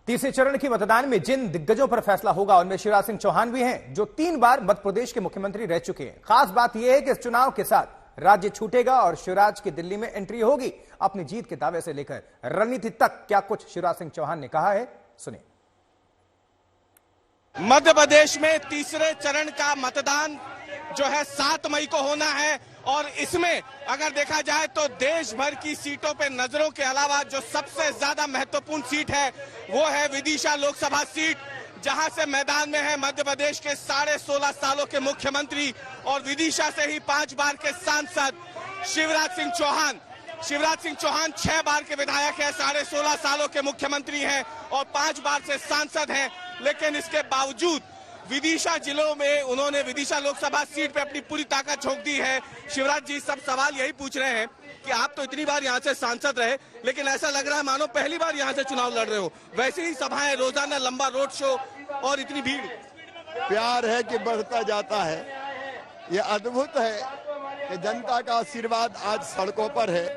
तीसरे चरण की मतदान में जिन दिग्गजों पर फैसला होगा उनमें शिवराज सिंह चौहान भी हैं, जो 3 बार मध्य प्रदेश के मुख्यमंत्री रह चुके हैं। खास बात यह है कि इस चुनाव के साथ राज्य छूटेगा और शिवराज की दिल्ली में एंट्री होगी। अपनी जीत के दावे से लेकर रणनीति तक क्या कुछ शिवराज सिंह चौहान ने कहा है, सुनिए। मध्य प्रदेश में तीसरे चरण का मतदान जो है 7 मई को होना है और इसमें अगर देखा जाए तो देश भर की सीटों पे नजरों के अलावा जो सबसे ज्यादा महत्वपूर्ण सीट है वो है विदिशा लोकसभा सीट, जहां से मैदान में है मध्य प्रदेश के 16.5 सालों के मुख्यमंत्री और विदिशा से ही 5 बार के सांसद शिवराज सिंह चौहान। शिवराज सिंह चौहान 6 बार के विधायक है, 16.5 सालों के मुख्यमंत्री हैं और 5 बार से सांसद हैं। लेकिन इसके बावजूद विदिशा जिलों में उन्होंने विदिशा लोकसभा सीट पे अपनी पूरी ताकत झोंक दी है। शिवराज जी, सब सवाल यही पूछ रहे हैं कि आप तो इतनी बार यहाँ से सांसद रहे, लेकिन ऐसा लग रहा है मानो पहली बार यहाँ से चुनाव लड़ रहे हो। वैसे ही सभाएं, रोजाना लंबा रोड शो और इतनी भीड़। प्यार है कि बढ़ता जाता है। ये अद्भुत है कि जनता का आशीर्वाद आज सड़कों पर है।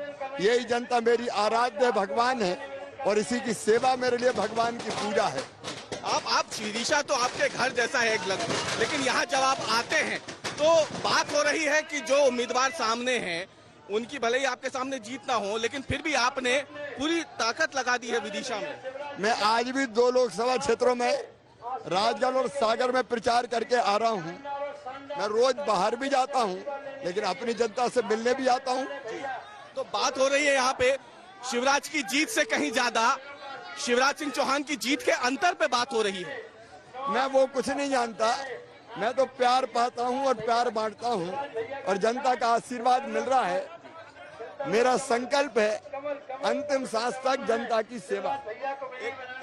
यही जनता मेरी आराध्य भगवान है और इसी की सेवा मेरे लिए भगवान की पूजा है। आप विदिशा तो आपके घर जैसा है एक लगभग, लेकिन यहाँ जब आप आते हैं तो बात हो रही है कि जो उम्मीदवार सामने हैं उनकी भले ही आपके सामने जीत ना हो, लेकिन फिर भी आपने पूरी ताकत लगा दी है विदिशा में। मैं आज भी 2 लोकसभा क्षेत्रों में राजगढ़ और सागर में प्रचार करके आ रहा हूँ। मैं रोज बाहर भी जाता हूँ, लेकिन अपनी जनता से मिलने भी आता हूँ। तो बात हो रही है यहाँ पे शिवराज की जीत से कहीं ज्यादा शिवराज सिंह चौहान की जीत के अंतर पे बात हो रही है। मैं वो कुछ नहीं जानता, मैं तो प्यार पाता हूँ और प्यार बांटता हूँ और जनता का आशीर्वाद मिल रहा है। मेरा संकल्प है अंतिम सांस तक जनता की सेवा।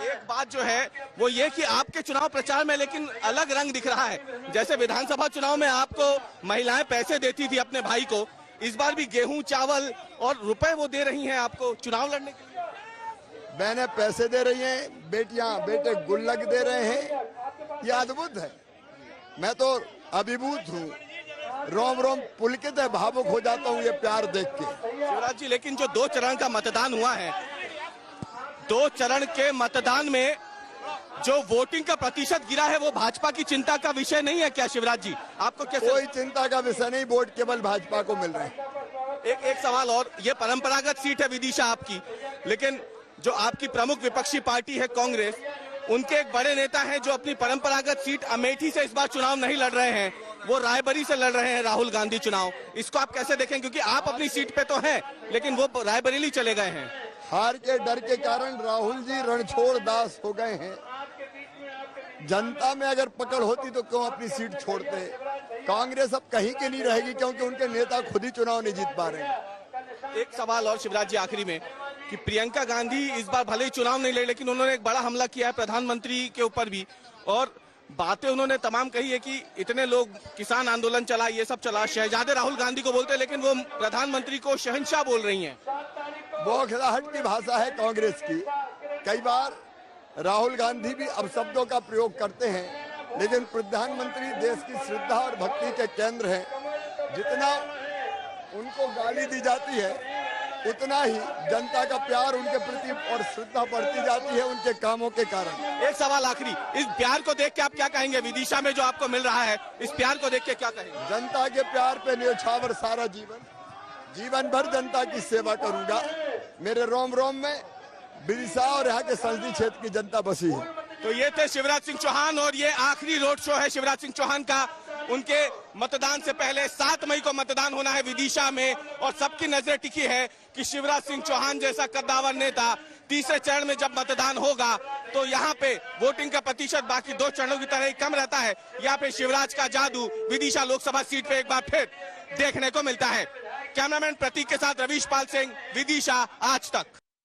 एक बात जो है वो ये कि आपके चुनाव प्रचार में लेकिन अलग रंग दिख रहा है। जैसे विधानसभा चुनाव में आपको महिलाएं पैसे देती थी अपने भाई को, इस बार भी गेहूं, चावल और रुपए वो दे रही हैं आपको चुनाव लड़ने के लिए। बहनें पैसे दे रही हैं, बेटियां बेटे गुल्लक दे रहे हैं। ये अद्भुत है। मैं तो अभिभूत हूँ, रोम रोम पुलकित है, भावुक हो जाता हूँ ये प्यार देख के। शिवराज जी, लेकिन जो 2 चरण का मतदान हुआ है, 2 चरण के मतदान में जो वोटिंग का प्रतिशत गिरा है वो भाजपा की चिंता का विषय नहीं है क्या शिवराज जी? आपको कैसे? कोई चिंता का विषय नहीं, वोट केवल भाजपा को मिल रहे हैं। एक सवाल और, ये परंपरागत सीट है विदिशा आपकी, लेकिन जो आपकी प्रमुख विपक्षी पार्टी है कांग्रेस, उनके एक बड़े नेता हैं जो अपनी परंपरागत सीट अमेठी से इस बार चुनाव नहीं लड़ रहे हैं, वो रायबरेली से लड़ रहे हैं राहुल गांधी चुनाव। इसको आप कैसे देखें, क्योंकि आप अपनी सीट पे तो हैं लेकिन वो रायबरेली चले गए हैं। हार के डर के कारण राहुल जी रणछोड़ दास हो गए हैं। जनता में अगर पकड़ होती तो क्यों अपनी सीट छोड़ते। कांग्रेस अब कहीं की नहीं रहेगी क्योंकि उनके नेता खुद ही चुनाव नहीं जीत पा रहे हैं। एक सवाल और शिवराज जी आखिरी में, कि प्रियंका गांधी इस बार भले ही चुनाव नहीं लड़ी, लेकिन उन्होंने एक बड़ा हमला किया है प्रधानमंत्री के ऊपर भी, और बातें उन्होंने तमाम कही है कि इतने लोग किसान आंदोलन चला, ये सब चला। शहजादे राहुल गांधी को बोलते हैं, लेकिन वो प्रधानमंत्री को शहंशाह बोल रही हैं। बौखलाहट की भाषा है कांग्रेस की। कई बार राहुल गांधी भी अपशब्दों का प्रयोग करते हैं, लेकिन प्रधानमंत्री देश की श्रद्धा और भक्ति के केंद्र हैं। जितना उनको गाली दी जाती है उतना ही जनता का प्यार उनके प्रति और श्रद्धा बढ़ती जाती है उनके कामों के कारण। एक सवाल आखिरी, इस प्यार को देख के आप क्या कहेंगे? विदिशा में जो आपको मिल रहा है, इस प्यार को देख के क्या कहेंगे? जनता के प्यार पे न्योछावर सारा जीवन भर जनता की सेवा करूंगा। मेरे रोम रोम में विदिशा और यहाँ के संसदीय क्षेत्र की जनता बसी है। तो ये थे शिवराज सिंह चौहान और ये आखिरी रोड शो है शिवराज सिंह चौहान का। उनके मतदान से पहले 7 मई को मतदान होना है विदिशा में और सबकी नजर टिकी है कि शिवराज सिंह चौहान जैसा कद्दावर नेता तीसरे चरण में जब मतदान होगा तो यहाँ पे वोटिंग का प्रतिशत बाकी 2 चरणों की तरह ही कम रहता है। यहाँ पे शिवराज का जादू विदिशा लोकसभा सीट पे एक बार फिर देखने को मिलता है। कैमरामैन प्रतीक के साथ रवीश पाल सिंह, विदिशा, आज तक।